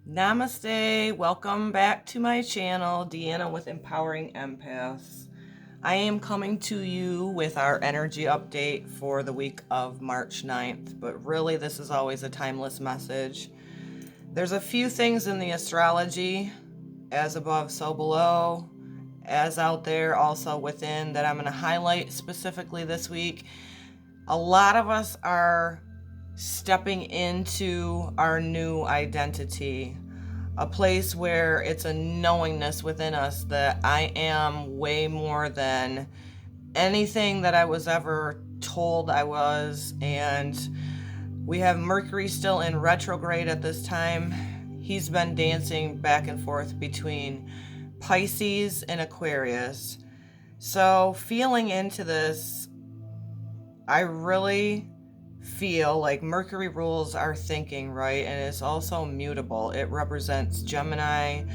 Namaste. Welcome back to my channel, Deanna with Empowering Empaths. I am coming to you with our energy update for the week of March 9th, but really this is always a timeless message. There's a few things in the astrology, as above, so below, as out there, also within, that I'm going to highlight specifically this week. A lot of us are stepping into our new identity, a place where it's a knowingness within us that I am way more than anything that I was ever told I was. And we have Mercury still in retrograde at this time. He's been dancing back and forth between Pisces and Aquarius. So feeling into this, I really feel like Mercury rules our thinking, right? And it's also mutable. It represents Gemini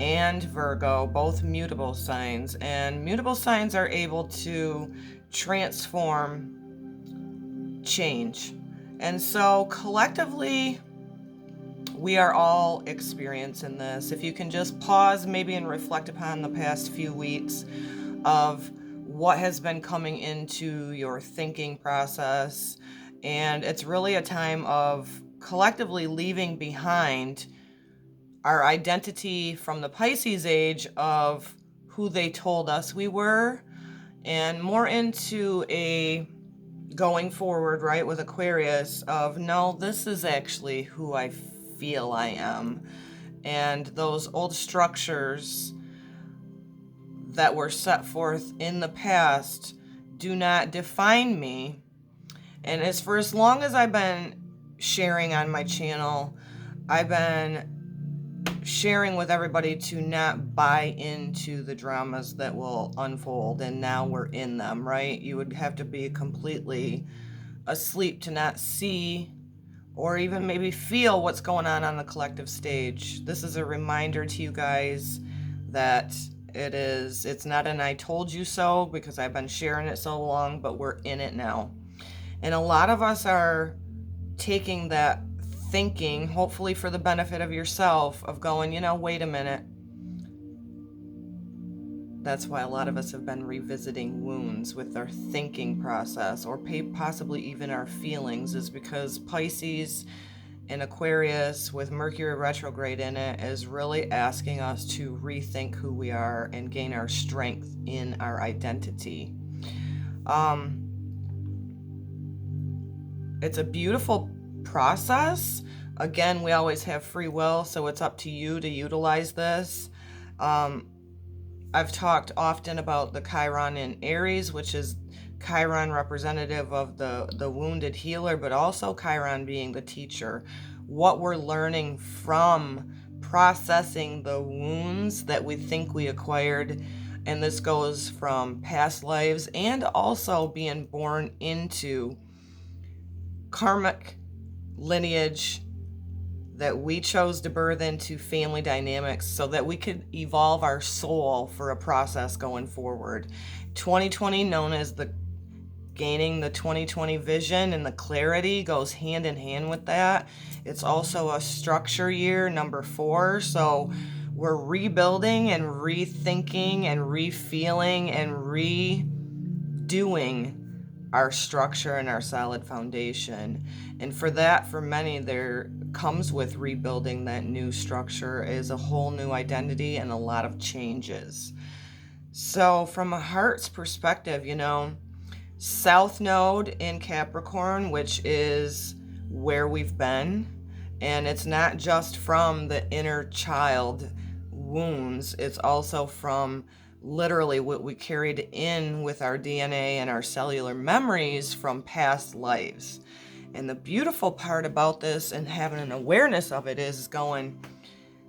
and Virgo, both mutable signs. And mutable signs are able to transform change. And so collectively, we are all experiencing this. If you can just pause maybe and reflect upon the past few weeks of what has been coming into your thinking process. And it's really a time of collectively leaving behind our identity from the Pisces age of who they told us we were, and more into a going forward, right, with Aquarius of, no, this is actually who I feel I am. And those old structures that were set forth in the past do not define me. And as long as I've been sharing on my channel, I've been sharing with everybody to not buy into the dramas that will unfold, and now we're in them, right? You would have to be completely asleep to not see or even maybe feel what's going on the collective stage. This is a reminder to you guys that it's not an I told you so, because I've been sharing it so long, but we're in it now. And a lot of us are taking that thinking, hopefully for the benefit of yourself, of going, wait a minute. That's why a lot of us have been revisiting wounds with our thinking process, or possibly even our feelings, is because Pisces and Aquarius with Mercury retrograde in it is really asking us to rethink who we are and gain our strength in our identity. It's a beautiful process. Again, we always have free will, so it's up to you to utilize this. I've talked often about the Chiron in Aries, which is Chiron representative of the wounded healer, but also Chiron being the teacher. What we're learning from processing the wounds that we think we acquired, and this goes from past lives and also being born into karmic lineage that we chose to birth into family dynamics so that we could evolve our soul for a process going forward. 2020, known as the gaining the 2020 vision, and the clarity goes hand in hand with that. It's also a structure year, number 4. So we're rebuilding and rethinking and refeeling and redoing our structure and our solid foundation. And for that, for many, there comes with rebuilding that new structure is a whole new identity and a lot of changes. So from a heart's perspective, South Node in Capricorn, which is where we've been, and it's not just from the inner child wounds, it's also from literally what we carried in with our DNA and our cellular memories from past lives. And the beautiful part about this and having an awareness of it is going,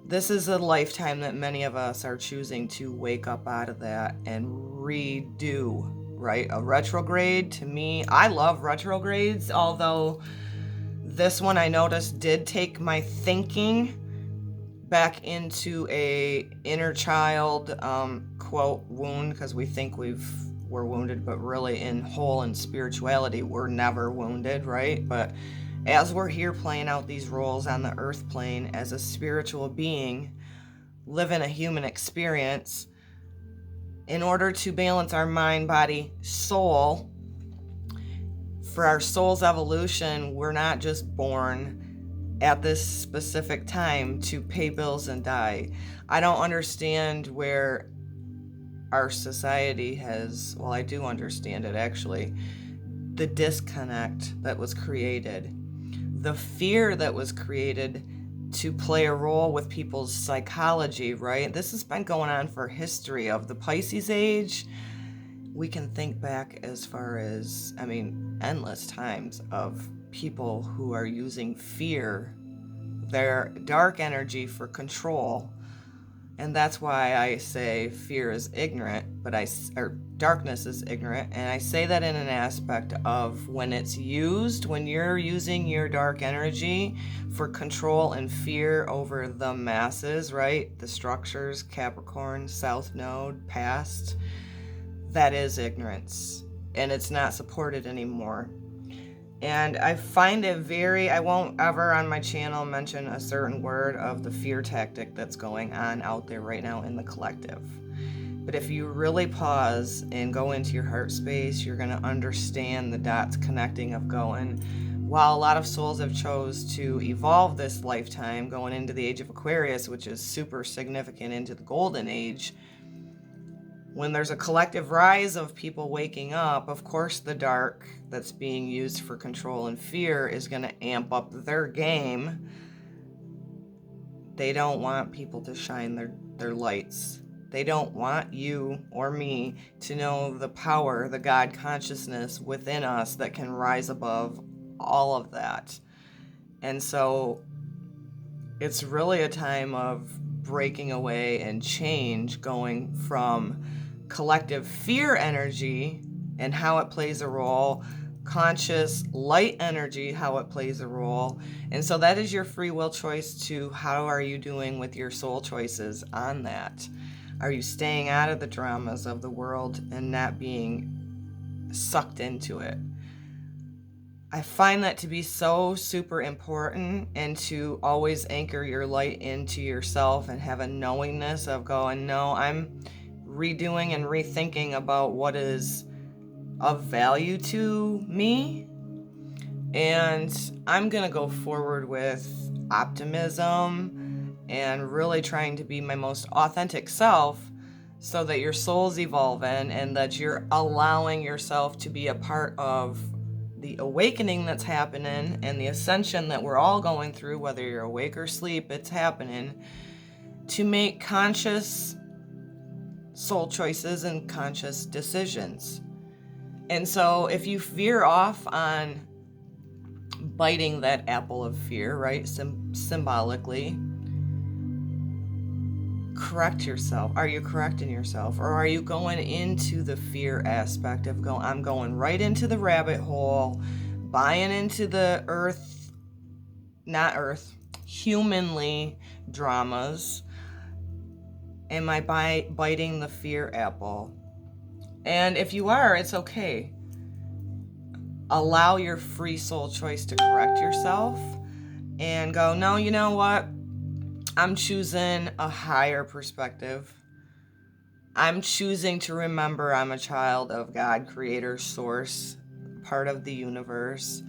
this is a lifetime that many of us are choosing to wake up out of that and redo, right? A retrograde, to me, I love retrogrades, although this one I noticed did take my thinking back into a inner child, quote, wound, because we think we're wounded, but really in whole and spirituality, we're never wounded, right? But as we're here playing out these roles on the earth plane as a spiritual being, living a human experience, in order to balance our mind, body, soul, for our soul's evolution, we're not just born at this specific time to pay bills and die. I don't understand where our society has, well, I do understand it actually, the disconnect that was created, the fear that was created to play a role with people's psychology, right? This has been going on for history of the Pisces age. We can think back as far as, endless times of people who are using fear, their dark energy, for control. And that's why I say fear is ignorant, or darkness is ignorant. And I say that in an aspect of when it's used, when you're using your dark energy for control and fear over the masses, right? The structures, Capricorn, South Node, past, that is ignorance. And it's not supported anymore. And I find it I won't ever on my channel mention a certain word of the fear tactic that's going on out there right now in the collective. But if you really pause and go into your heart space, you're going to understand the dots connecting of going, while a lot of souls have chose to evolve this lifetime going into the age of Aquarius, which is super significant into the golden age, when there's a collective rise of people waking up, of course the dark that's being used for control and fear is going to amp up their game. They don't want people to shine their lights. They don't want you or me to know the power, the God consciousness within us that can rise above all of that. And so it's really a time of breaking away and change, going from collective fear energy and how it plays a role, conscious light energy, how it plays a role. And so that is your free will choice to how are you doing with your soul choices on that. Are you staying out of the dramas of the world and not being sucked into it? I find that to be so super important, and to always anchor your light into yourself and have a knowingness of going, no, I'm redoing and rethinking about what is of value to me, and I'm gonna go forward with optimism and really trying to be my most authentic self, so that your soul's evolving and that you're allowing yourself to be a part of the awakening that's happening and the ascension that we're all going through, whether you're awake or asleep, it's happening, to make conscious soul choices and conscious decisions. And so if you veer off on biting that apple of fear, right, symbolically, correct yourself. Are you correcting yourself? Or are you going into the fear aspect of I'm going right into the rabbit hole, buying into the humanly dramas? Am I biting the fear apple? And if you are, it's okay. Allow your free soul choice to correct yourself and go, no, you know what? I'm choosing a higher perspective. I'm choosing to remember I'm a child of God, creator, source, part of the universe,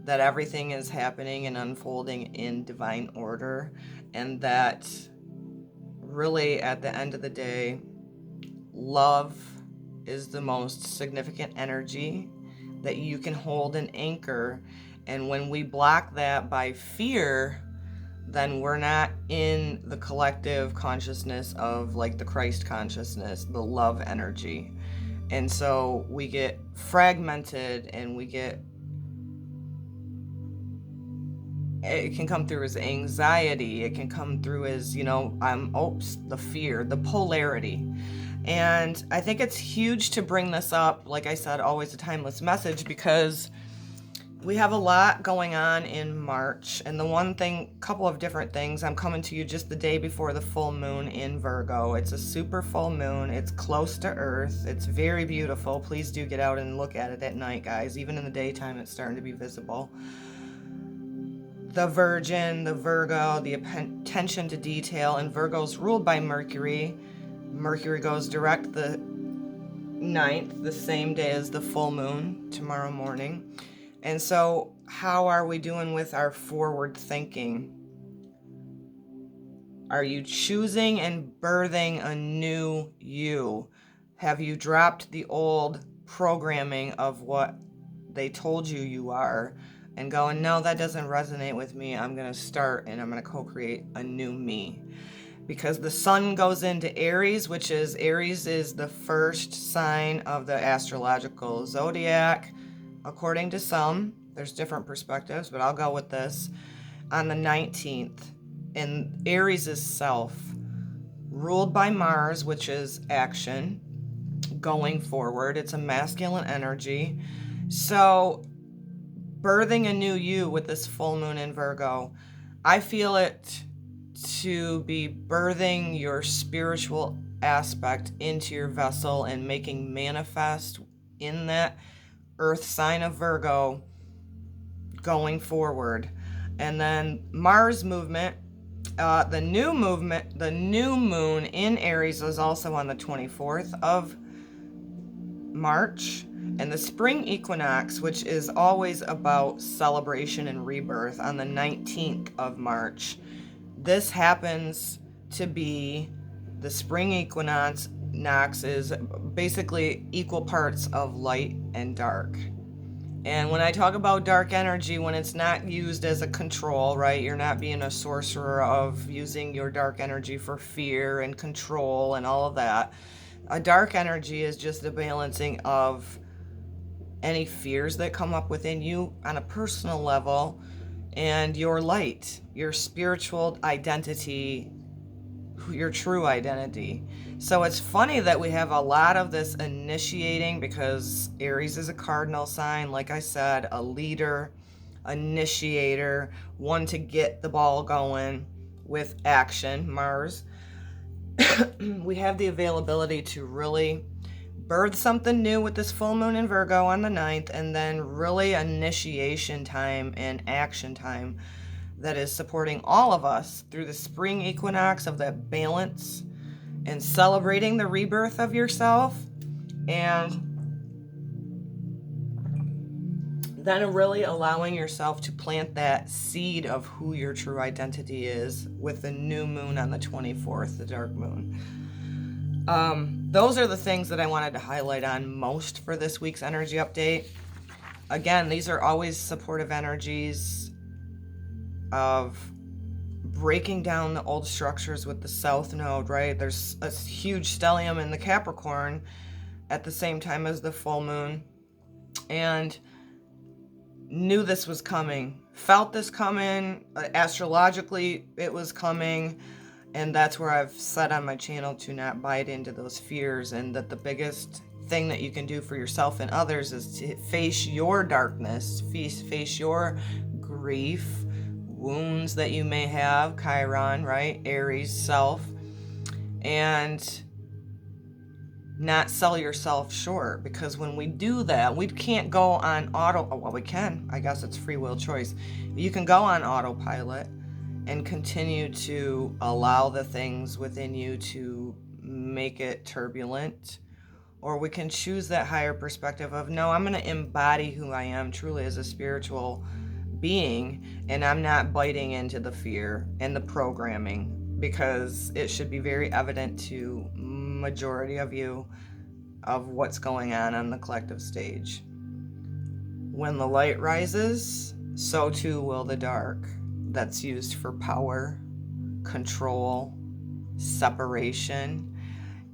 that everything is happening and unfolding in divine order, and that really, at the end of the day, love is the most significant energy that you can hold and anchor. And when we block that by fear, then we're not in the collective consciousness of like the Christ consciousness, the love energy. And so we get fragmented, and it can come through as anxiety. It can come through as, the fear, the polarity. And I think it's huge to bring this up. Like I said, always a timeless message, because we have a lot going on in March. And couple of different things. I'm coming to you just the day before the full moon in Virgo. It's a super full moon. It's close to Earth. It's very beautiful. Please do get out and look at it at night, guys. Even in the daytime, it's starting to be visible. the Virgin, the Virgo, the attention to detail, and Virgo's ruled by Mercury. Mercury goes direct the 9th, the same day as the full moon, tomorrow morning. And so how are we doing with our forward thinking? Are you choosing and birthing a new you? Have you dropped the old programming of what they told you you are and going, no, that doesn't resonate with me. I'm going to start and I'm going to co-create a new me. Because the sun goes into Aries, which is the first sign of the astrological zodiac. According to some, there's different perspectives, but I'll go with this. On the 19th, and Aries is self, ruled by Mars, which is action, going forward. It's a masculine energy. So birthing a new you with this full moon in Virgo, I feel it to be birthing your spiritual aspect into your vessel and making manifest in that earth sign of Virgo going forward. And then Mars movement, the new moon in Aries is also on the 24th of March. And the spring equinox, which is always about celebration and rebirth, on the 19th of March. This happens to be the spring equinox is basically equal parts of light and dark. And when I talk about dark energy, when it's not used as a control, right? You're not being a sorcerer of using your dark energy for fear and control and all of that. A dark energy is just a balancing of any fears that come up within you on a personal level and your light, your spiritual identity, your true identity. So it's funny that we have a lot of this initiating, because Aries is a cardinal sign, like I said, a leader, initiator, one to get the ball going with action, Mars. We have the availability to really birth something new with this full moon in Virgo on the 9th, and then really initiation time and action time that is supporting all of us through the spring equinox of that balance and celebrating the rebirth of yourself, and then really allowing yourself to plant that seed of who your true identity is with the new moon on the 24th, the dark moon. Those are the things that I wanted to highlight on most for this week's energy update. Again, these are always supportive energies of breaking down the old structures with the South Node, right? There's a huge stellium in the Capricorn at the same time as the full moon, and knew this was coming, felt this coming, astrologically it was coming. And that's where I've said on my channel to not bite into those fears, and that the biggest thing that you can do for yourself and others is to face your darkness, face your grief, wounds that you may have, Chiron, right? Aries, self, and not sell yourself short. Because when we do that, we can't go on well, we can, I guess it's free will choice. You can go on autopilot and continue to allow the things within you to make it turbulent. Or we can choose that higher perspective of, no, I'm going to embody who I am truly as a spiritual being, and I'm not biting into the fear and the programming, because it should be very evident to majority of you of what's going on the collective stage. When the light rises, so too will the dark. That's used for power, control, separation.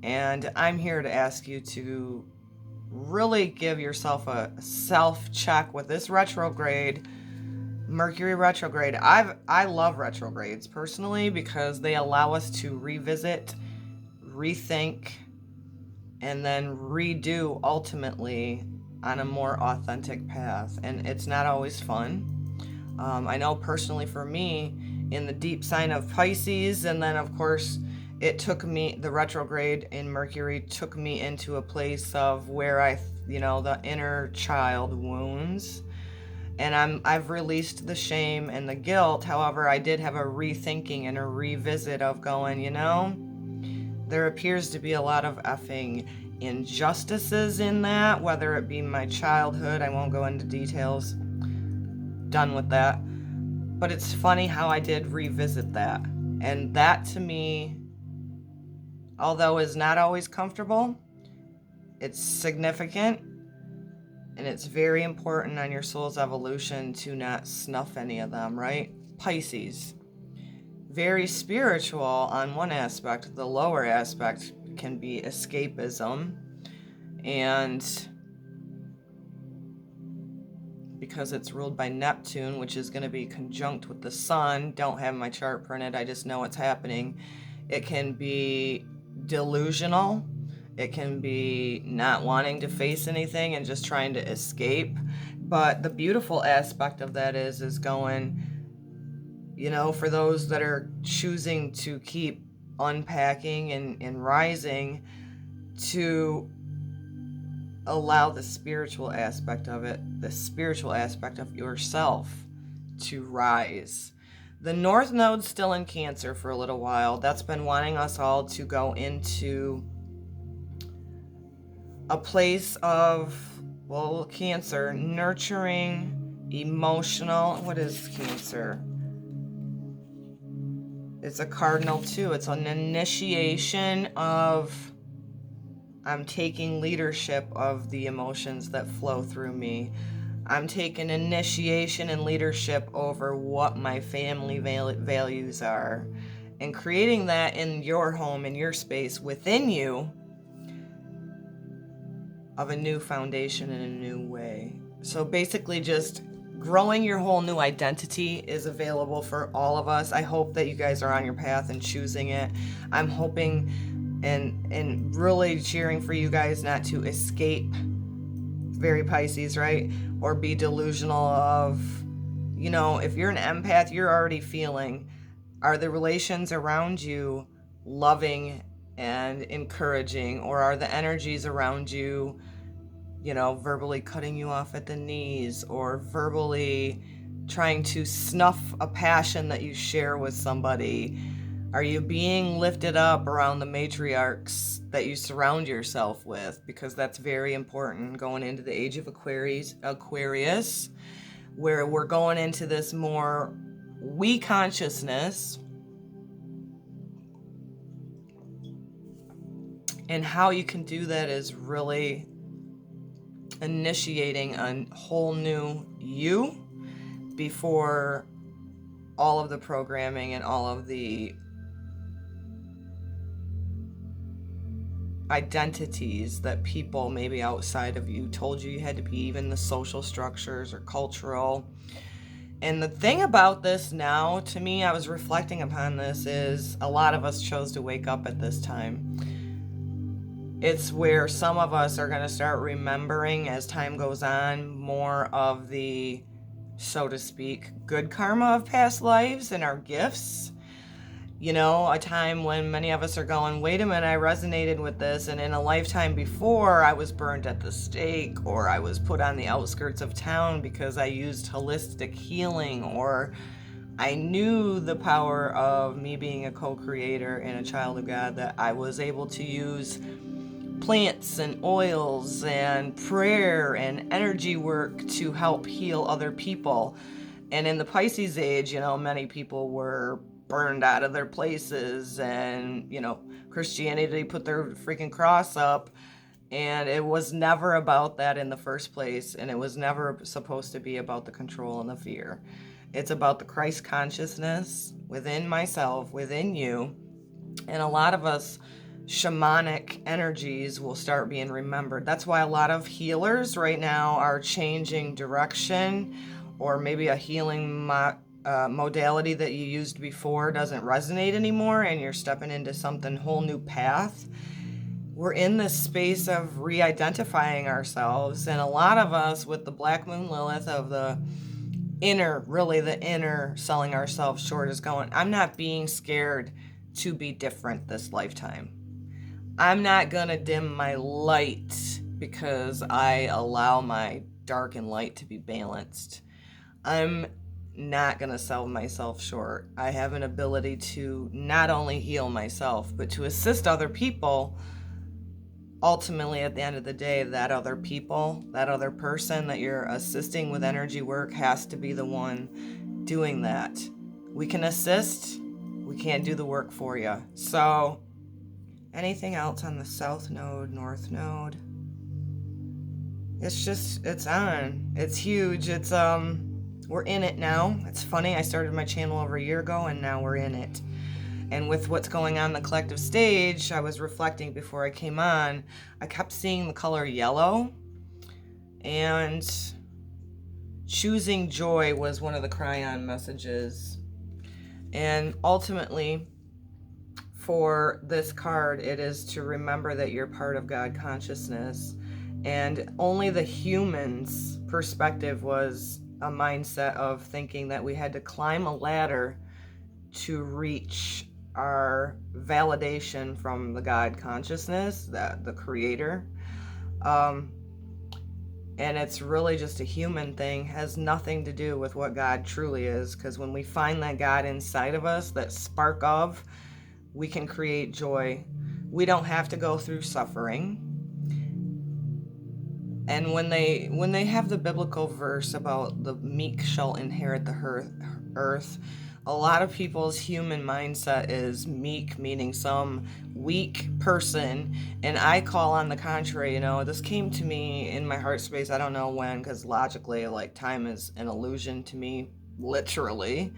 And I'm here to ask you to really give yourself a self-check with this retrograde, Mercury retrograde. I love retrogrades personally, because they allow us to revisit, rethink, and then redo ultimately on a more authentic path. And it's not always fun. I know personally for me, in the deep sign of Pisces, and then of course it took me, the retrograde in Mercury took me into a place of where the inner child wounds And I've released the shame and the guilt. However, I did have a rethinking and a revisit of going, there appears to be a lot of effing injustices in that, whether it be my childhood. I won't go into details. Done with that. But it's funny how I did revisit that. And that to me, although is not always comfortable, it's significant, and it's very important on your soul's evolution to not snuff any of them, right? Pisces, very spiritual on one aspect. The lower aspect can be escapism, and because it's ruled by Neptune, which is going to be conjunct with the sun, don't have my chart printed, I just know what's happening. It can be delusional. It can be not wanting to face anything and just trying to escape. But the beautiful aspect of that is going, for those that are choosing to keep unpacking and rising, to allow the spiritual aspect of it, the spiritual aspect of yourself to rise. The North Node's still in Cancer for a little while. That's been wanting us all to go into a place of, Cancer, nurturing, emotional. What is Cancer? It's a cardinal too. It's an initiation of, I'm taking leadership of the emotions that flow through me. I'm taking initiation and leadership over what my family values are, and creating that in your home, in your space, within you, of a new foundation in a new way. So basically just growing your whole new identity is available for all of us. I hope that you guys are on your path and choosing it. I'm hoping and really cheering for you guys not to escape, very Pisces, right? Or be delusional of, if you're an empath, you're already feeling, are the relations around you loving and encouraging, or are the energies around you, verbally cutting you off at the knees, or verbally trying to snuff a passion that you share with somebody? Are you being lifted up around the matriarchs that you surround yourself with? Because that's very important going into the age of Aquarius, where we're going into this more we consciousness. And how you can do that is really initiating a whole new you before all of the programming and all of the identities that people maybe outside of you told you had to be, even the social structures or cultural. And the thing about this now, to me, I was reflecting upon this, is a lot of us chose to wake up at this time. It's where some of us are going to start remembering as time goes on more of the, so to speak, good karma of past lives and our gifts. A time when many of us are going, wait a minute, I resonated with this, and in a lifetime before, I was burned at the stake, or I was put on the outskirts of town because I used holistic healing, or I knew the power of me being a co-creator and a child of God, that I was able to use plants and oils and prayer and energy work to help heal other people. And in the Pisces age, many people were burned out of their places, and Christianity put their freaking cross up, and it was never about that in the first place, and it was never supposed to be about the control and the fear. It's about the Christ consciousness within myself, within you. And a lot of us shamanic energies will start being remembered. That's why a lot of healers right now are changing direction, or maybe a healing modality that you used before doesn't resonate anymore, and you're stepping into something whole new path. We're in this space of re-identifying ourselves, and a lot of us with the Black Moon Lilith of the inner selling ourselves short is going, I'm not being scared to be different this lifetime. I'm not gonna dim my light because I allow my dark and light to be balanced. I'm not going to sell myself short. I have an ability to not only heal myself, but to assist other people. Ultimately, at the end of the day, that other person that you're assisting with energy work has to be the one doing that. We can assist, we can't do the work for you. So, anything else on the South Node, North Node? It's on. It's huge. We're in it now. It's funny, I started my channel over a year ago and now we're in it. And with what's going on the collective stage, I was reflecting before I came on, I kept seeing the color yellow, and choosing joy was one of the Cryon messages. And ultimately, for this card, it is to remember that you're part of God consciousness. And only the human's perspective was a mindset of thinking that we had to climb a ladder to reach our validation from the God consciousness, the creator. And it's really just a human thing, has nothing to do with what God truly is, because when we find that God inside of us, that spark of, we can create joy. We don't have to go through suffering. And when they have the biblical verse about the meek shall inherit the earth, a lot of people's human mindset is meek, meaning some weak person. And I call on the contrary. This came to me in my heart space. I don't know when, because logically, like, time is an illusion to me, literally.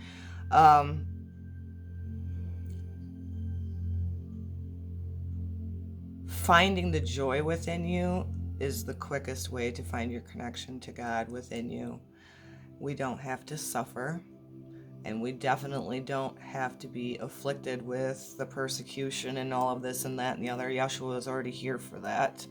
Finding the joy within you is the quickest way to find your connection to God within you. We don't have to suffer. And we definitely don't have to be afflicted with the persecution and all of this and that and the other. Yeshua is already here for that.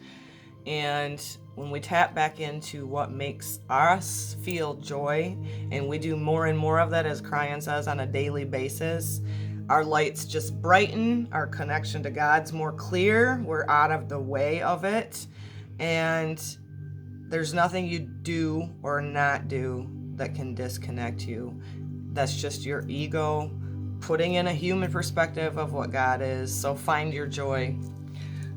And when we tap back into what makes us feel joy, and we do more and more of that, as Cryon says, on a daily basis, our lights just brighten, our connection to God's more clear, we're out of the way of it, and there's nothing you do or not do that can disconnect you. That's just your ego putting in a human perspective of what God is. So find your joy.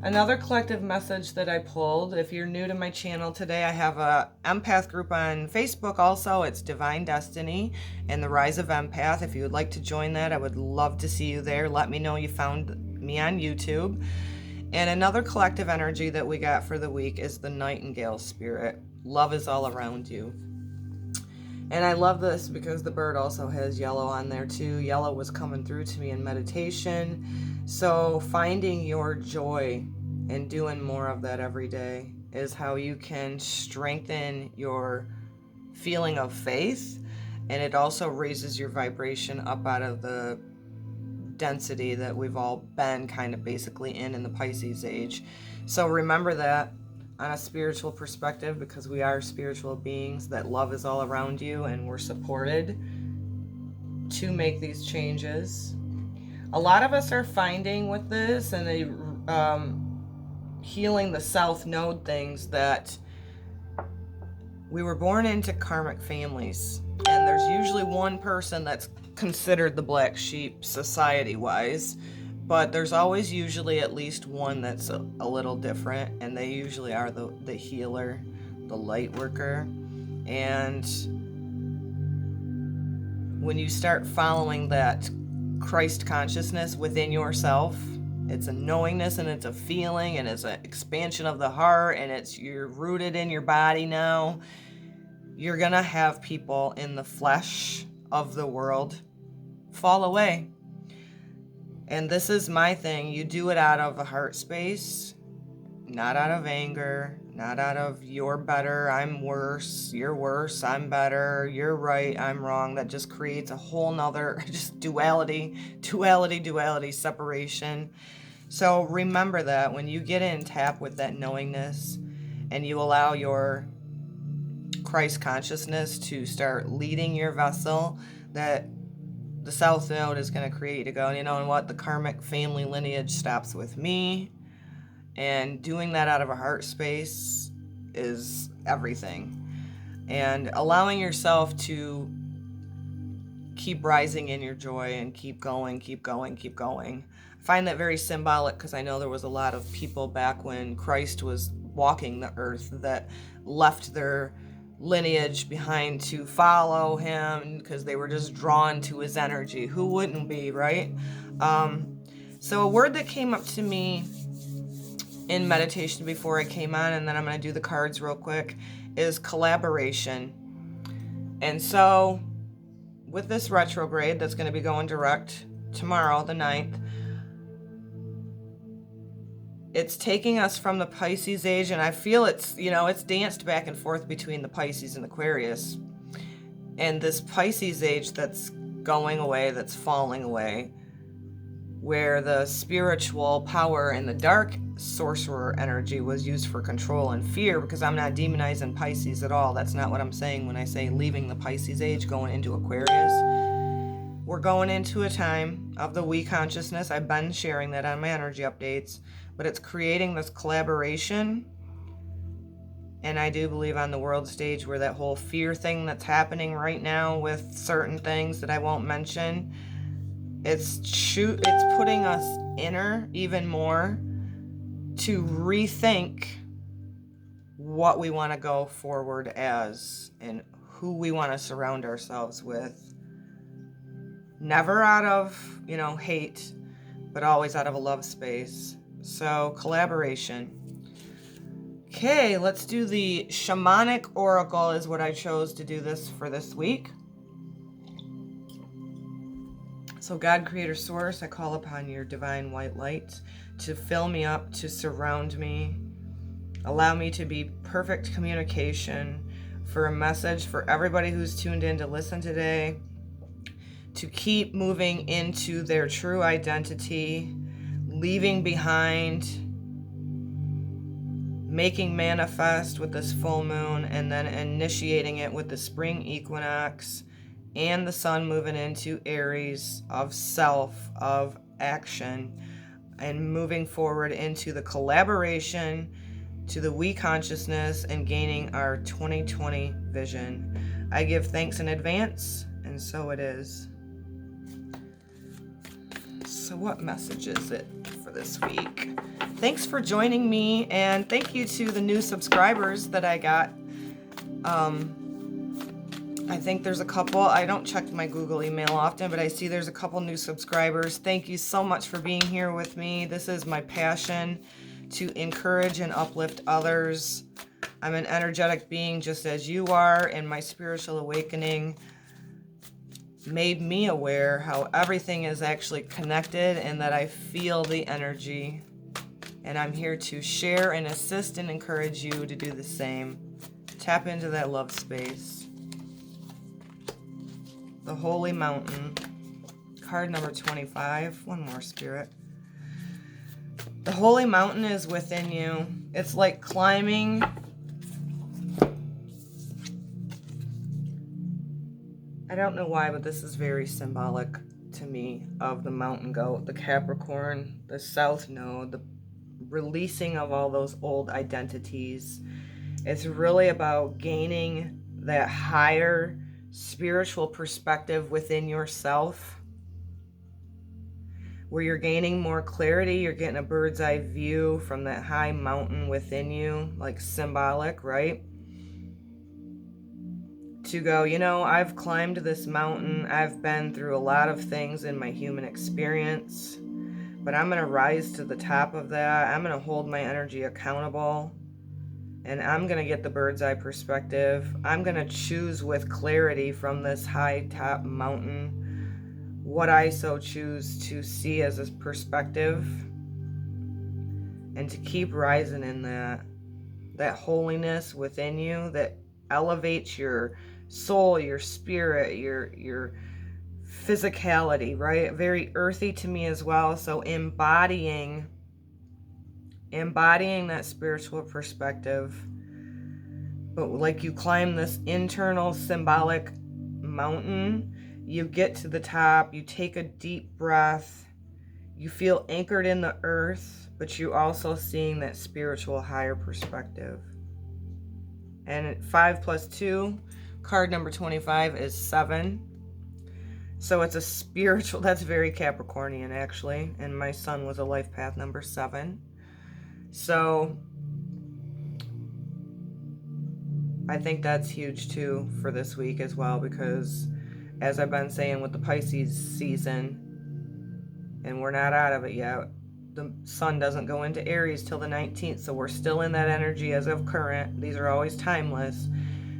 Another collective message that I pulled, if you're new to my channel today, I have a empath group on Facebook also. It's Divine Destiny and the Rise of Empath. If you would like to join that, I would love to see you there. Let me know you found me on YouTube. And another collective energy that we got for the week is the Nightingale spirit. Love is all around you. And I love this because the bird also has yellow on there too. Yellow was coming through to me in meditation. So finding your joy and doing more of that every day is how you can strengthen your feeling of faith. And it also raises your vibration up out of the density that we've all been kind of basically in the Pisces age. So remember that on a spiritual perspective, because we are spiritual beings, that love is all around you and we're supported to make these changes. A lot of us are finding with this and healing the South Node things that we were born into karmic families, and there's usually one person that's considered the black sheep society-wise, but there's always usually at least one that's a little different, and they usually are the healer, the light worker. And when you start following that Christ consciousness within yourself, it's a knowingness and it's a feeling and it's an expansion of the heart, and you're rooted in your body now. You're gonna have people in the flesh of the world fall away. And this is my thing. You do it out of a heart space, not out of anger, not out of you're better, I'm worse, you're worse, I'm better, you're right, I'm wrong. That just creates a whole nother just duality, separation. So remember that when you get in tap with that knowingness and you allow your Christ consciousness to start leading your vessel, that the South Node is going to create you to go, you know what, the karmic family lineage stops with me. And doing that out of a heart space is everything. and allowing yourself to keep rising in your joy and keep going, keep going, keep going. I find that very symbolic because I know there was a lot of people back when Christ was walking the earth that left their lineage behind to follow him because they were just drawn to his energy. Who wouldn't be, right? So a word that came up to me in meditation before I came on, and then I'm going to do the cards real quick, is collaboration. And so with this retrograde that's going to be going direct tomorrow, the 9th, it's taking us from the Pisces age, and I feel it's danced back and forth between the Pisces and Aquarius. And this Pisces age that's going away, that's falling away, where the spiritual power and the dark sorcerer energy was used for control and fear, because I'm not demonizing Pisces at all. That's not what I'm saying when I say leaving the Pisces age, going into Aquarius. We're going into a time of the we consciousness. I've been sharing that on my energy updates, but it's creating this collaboration. And I do believe on the world stage where that whole fear thing that's happening right now with certain things that I won't mention, it's putting us inner even more to rethink what we want to go forward as and who we want to surround ourselves with. Never out of, hate, but always out of a love space. So collaboration. Okay, let's do the shamanic oracle is what I chose to do this for this week. So God, Creator, Source, I call upon your divine white light to fill me up, to surround me. Allow me to be perfect communication for a message for everybody who's tuned in to listen today, to keep moving into their true identity, leaving behind, making manifest with this full moon, and then initiating it with the spring equinox and the sun moving into Aries of self, of action, and moving forward into the collaboration, to the we consciousness, and gaining our 2020 vision. I give thanks in advance, and so it is. So what message is it for this week? Thanks for joining me, and thank you to the new subscribers that I got. I think there's a couple. I don't check my Google email often, but I see there's a couple new subscribers. Thank you so much for being here with me. This is my passion, to encourage and uplift others. I'm an energetic being just as you are, and my spiritual awakening made me aware how everything is actually connected and that I feel the energy. And I'm here to share and assist and encourage you to do the same. Tap into that love space. The Holy Mountain, card number 25. One more, Spirit. The Holy Mountain is within you. It's like climbing. I don't know why, but this is very symbolic to me of the mountain goat, the Capricorn, the South Node, the releasing of all those old identities. It's really about gaining that higher spiritual perspective within yourself, where you're gaining more clarity. You're getting a bird's eye view from that high mountain within you, like symbolic, right? To go, I've climbed this mountain. I've been through a lot of things in my human experience, but I'm going to rise to the top of that. I'm going to hold my energy accountable, and I'm going to get the bird's eye perspective. I'm going to choose with clarity from this high top mountain what I so choose to see as a perspective, and to keep rising in that holiness within you that elevates your soul, your spirit, your physicality, right? Very earthy to me as well. So embodying that spiritual perspective. But like you climb this internal symbolic mountain, you get to the top, you take a deep breath, you feel anchored in the earth, but you also seeing that spiritual higher perspective. And 5 plus 2, card number 25 is 7. So it's a spiritual, that's very Capricornian actually. And my sun was a life path number 7. So I think that's huge too for this week as well, because as I've been saying with the Pisces season, and we're not out of it yet, the sun doesn't go into Aries till the 19th, so we're still in that energy as of current. These are always timeless.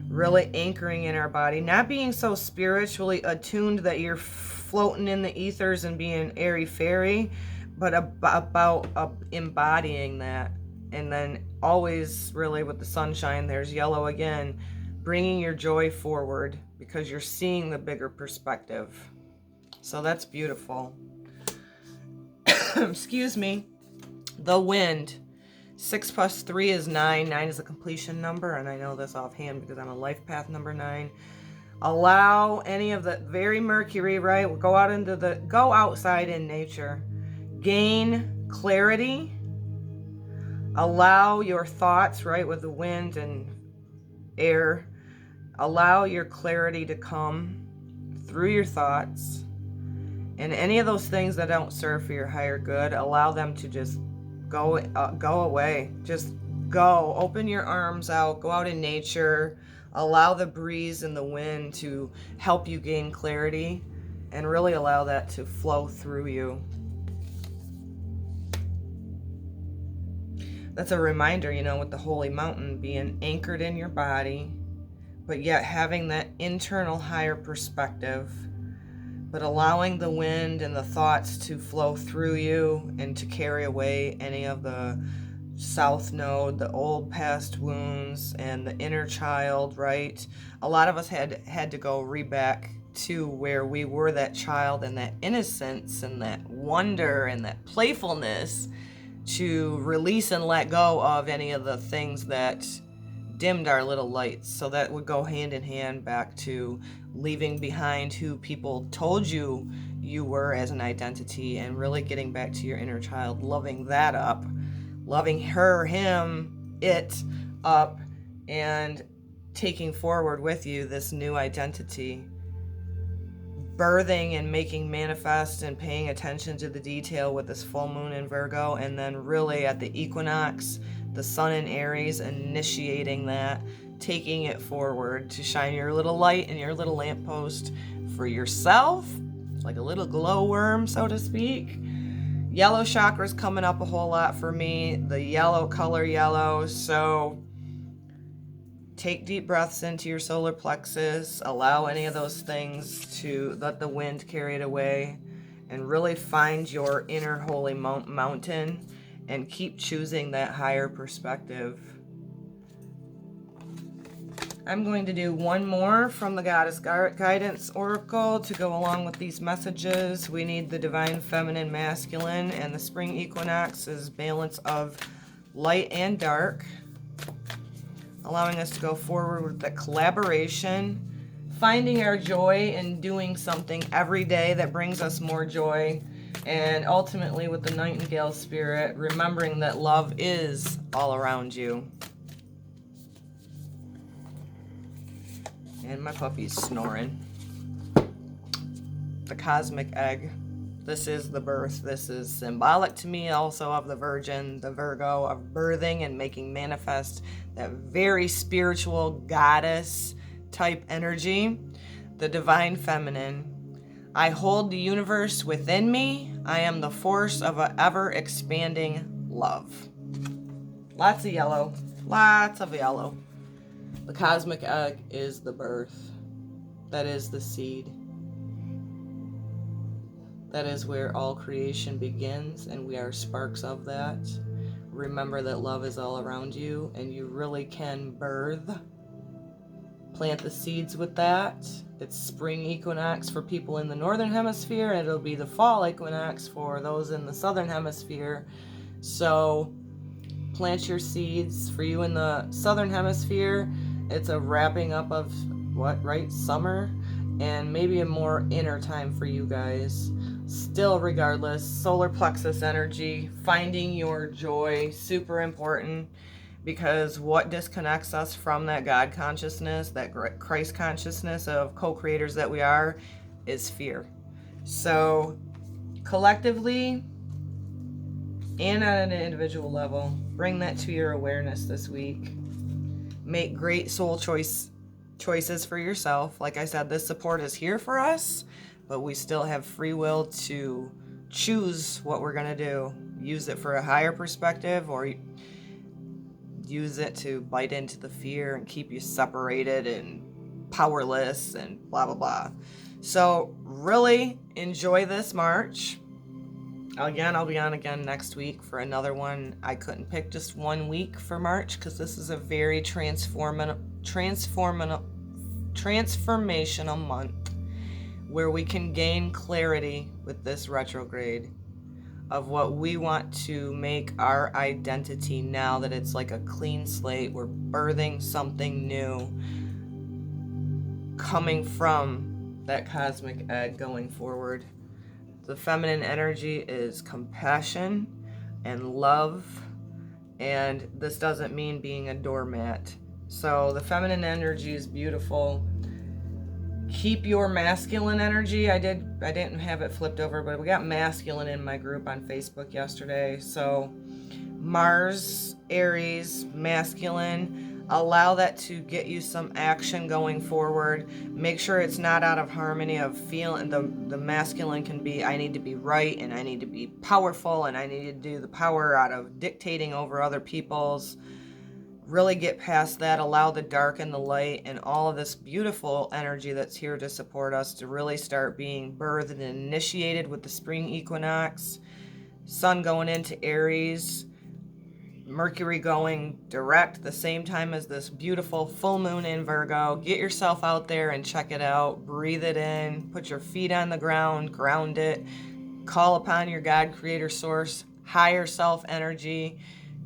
Really anchoring in our body, not being so spiritually attuned that you're floating in the ethers and being airy-fairy, but about embodying that. And then always really with the sunshine, there's yellow again, bringing your joy forward because you're seeing the bigger perspective. So that's beautiful. Excuse me. The wind. 6 plus 3 is 9. 9 is a completion number, and I know this offhand because I'm a life path number 9. Allow any of the very Mercury, right? Go outside in nature. Gain clarity. Allow your thoughts, right, with the wind and air. Allow your clarity to come through your thoughts. And any of those things that don't serve for your higher good, allow them to just go away. Just go. Open your arms out. Go out in nature. Allow the breeze and the wind to help you gain clarity, and really allow that to flow through you. That's a reminder, with the holy mountain being anchored in your body, but yet having that internal higher perspective, but allowing the wind and the thoughts to flow through you and to carry away any of the south node, the old past wounds, and the inner child, right? A lot of us had to go back to where we were that child and that innocence and that wonder and that playfulness, to release and let go of any of the things that dimmed our little lights. So that would go hand in hand back to leaving behind who people told you you were as an identity, and really getting back to your inner child, loving that up, loving her, him, it up, and taking forward with you this new identity. Birthing and making manifest and paying attention to the detail with this full moon in Virgo, and then really at the equinox, the sun in Aries, initiating that, taking it forward to shine your little light and your little lamppost for yourself, like a little glowworm, so to speak. Yellow chakra's coming up a whole lot for me, the yellow color yellow. So take deep breaths into your solar plexus, allow any of those things to let the wind carry it away, and really find your inner holy mountain and keep choosing that higher perspective. I'm going to do one more from the Goddess Guidance Oracle to go along with these messages. We need the Divine Feminine Masculine, and the Spring Equinox is balance of light and dark, allowing us to go forward with the collaboration, finding our joy in doing something every day that brings us more joy, and ultimately with the Nightingale Spirit, remembering that love is all around you. And my puppy's snoring. The Cosmic Egg. This is the birth. This is symbolic to me also of the Virgin, the Virgo, of birthing and making manifest that very spiritual goddess type energy. The Divine Feminine. I hold the universe within me. I am the force of an ever-expanding love. Lots of yellow. Lots of yellow. The Cosmic Egg is the birth. That is the seed. That is where all creation begins, and we are sparks of that. Remember that love is all around you, and you really can birth. Plant the seeds with that. It's spring equinox for people in the northern hemisphere, and it'll be the fall equinox for those in the southern hemisphere. So plant your seeds. For you in the southern hemisphere, it's a wrapping up of summer, and maybe a more inner time for you guys. Still, regardless, solar plexus energy, finding your joy, super important. because what disconnects us from that God consciousness, that Christ consciousness of co-creators that we are, is fear. So collectively and at an individual level, bring that to your awareness this week. Make great soul choices for yourself. Like I said, this support is here for us, but we still have free will to choose what we're going to do. Use it for a higher perspective, or use it to bite into the fear and keep you separated and powerless and blah, blah, blah. So really enjoy this March. Again, I'll be on again next week for another one. I couldn't pick just 1 week for March because this is a very transformational month where we can gain clarity with this retrograde of what we want to make our identity now that it's like a clean slate. We're birthing something new coming from that cosmic egg going forward. The feminine energy is compassion and love, and this doesn't mean being a doormat. So the feminine energy is beautiful. Keep your masculine energy. I didn't have it flipped over, but we got masculine in my group on Facebook yesterday. So Mars, Aries, masculine. Allow that to get you some action going forward. Make sure it's not out of harmony of feeling. The masculine can be, I need to be right, and I need to be powerful, and I need to do the power out of dictating over other people's. Really get past that. Allow the dark and the light and all of this beautiful energy that's here to support us to really start being birthed and initiated with the spring equinox. Sun going into Aries. Mercury going direct the same time as this beautiful full moon in Virgo. Get yourself out there and check it out. Breathe it in. Put your feet on the ground. Ground it. Call upon your God, creator, source, higher self energy.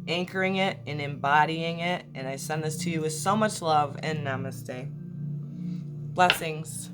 Anchoring it and embodying it. And I send this to you with so much love, and namaste. Blessings.